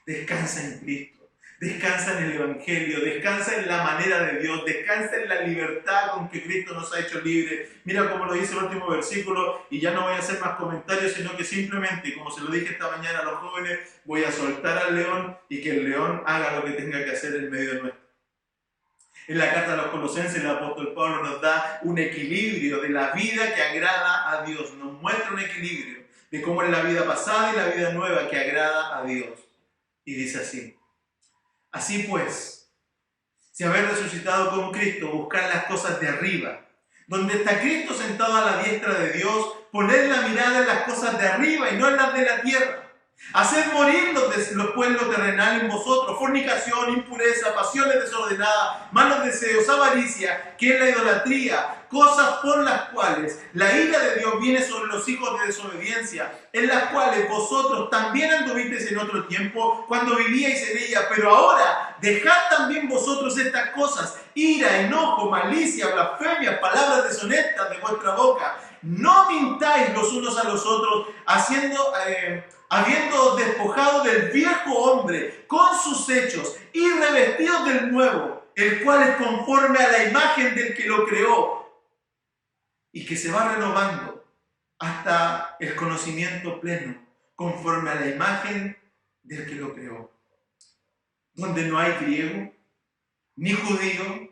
Descansa en Cristo. Descansa en el Evangelio, descansa en la manera de Dios, descansa en la libertad con que Cristo nos ha hecho libres. Mira cómo lo dice el último versículo, y ya no voy a hacer más comentarios, sino que simplemente, como se lo dije esta mañana a los jóvenes, voy a soltar al león y que el león haga lo que tenga que hacer en medio de nuestro. En la carta a los Colosenses, el apóstol Pablo nos da un equilibrio de la vida que agrada a Dios, nos muestra un equilibrio de cómo es la vida pasada y la vida nueva que agrada a Dios. Y dice así: así pues, si habéis resucitado con Cristo, buscad las cosas de arriba, donde está Cristo sentado a la diestra de Dios, poned la mirada en las cosas de arriba y no en las de la tierra. Haced morir los pueblos terrenales en vosotros, fornicación, impureza, pasiones desordenadas, malos deseos, avaricia, que es la idolatría, cosas por las cuales la ira de Dios viene sobre los hijos de desobediencia, en las cuales vosotros también anduvisteis en otro tiempo, cuando vivíais en ella, pero ahora dejad también vosotros estas cosas: ira, enojo, malicia, blasfemia, palabras deshonestas de vuestra boca. No mintáis los unos a los otros, habiendo despojado del viejo hombre con sus hechos y revestidos del nuevo, el cual es conforme a la imagen del que lo creó y que se va renovando hasta el conocimiento pleno, conforme a la imagen del que lo creó, donde no hay griego, ni judío,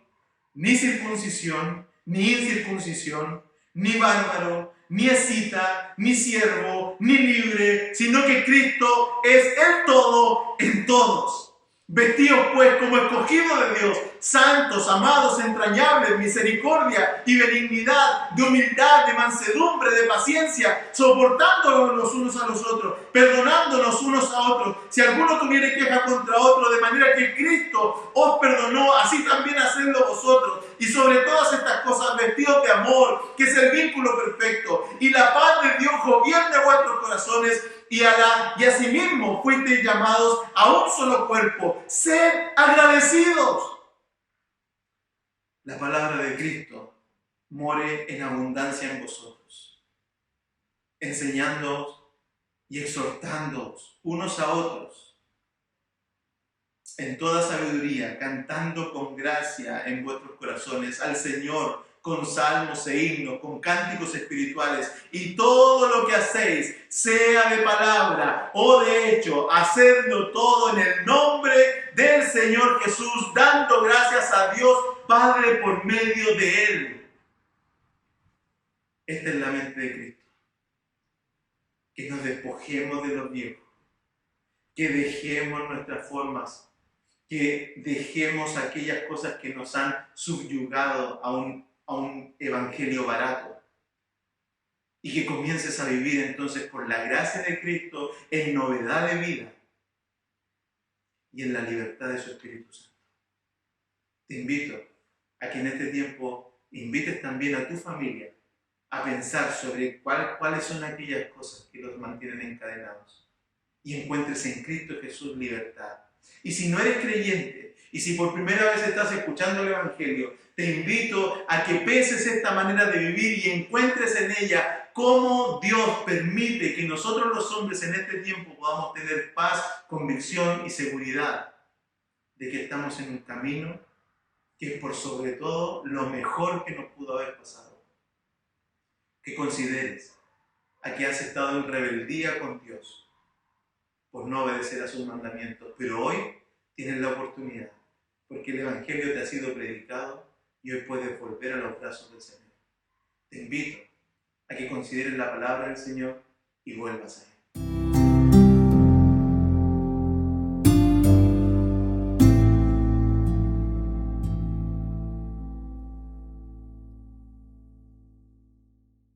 ni circuncisión, ni incircuncisión, ni bárbaro, ni escita, ni siervo, ni libre, sino que Cristo es el todo en todos. Vestidos pues como escogidos de Dios, santos, amados, entrañables, misericordia y benignidad, de humildad, de mansedumbre, de paciencia, soportándonos los unos a los otros, perdonándonos unos a otros, si alguno tuviere queja contra otro, de manera que Cristo os perdonó, así también hacedlo vosotros. Y sobre todas estas cosas, vestidos de amor, que es el vínculo perfecto, y la paz de Dios gobierne vuestros corazones, y asimismo fuisteis llamados a un solo cuerpo. Sed agradecidos. La palabra de Cristo more en abundancia en vosotros, enseñándoos y exhortándoos unos a otros en toda sabiduría, cantando con gracia en vuestros corazones al Señor, con salmos e himnos, con cánticos espirituales, y todo lo que hacéis, sea de palabra o de hecho, hacedlo todo en el nombre del Señor Jesús, dando gracias a Dios Padre por medio de Él. Esta es la mente de Cristo. Que nos despojemos de los viejos, que dejemos nuestras formas, que dejemos aquellas cosas que nos han subyugado a un evangelio barato y que comiences a vivir entonces por la gracia de Cristo en novedad de vida y en la libertad de su Espíritu Santo. Te invito a que en este tiempo invites también a tu familia a pensar sobre cuáles son aquellas cosas que los mantienen encadenados y encuentres en Cristo Jesús libertad. Y si no eres creyente, y si por primera vez estás escuchando el Evangelio, te invito a que peses esta manera de vivir y encuentres en ella cómo Dios permite que nosotros los hombres en este tiempo podamos tener paz, convicción y seguridad de que estamos en un camino que es por sobre todo lo mejor que nos pudo haber pasado. Que consideres a que has estado en rebeldía con Dios por no obedecer a sus mandamientos, pero hoy tienes la oportunidad, porque el Evangelio te ha sido predicado y hoy puedes volver a los brazos del Señor. Te invito a que consideres la palabra del Señor y vuelvas a Él.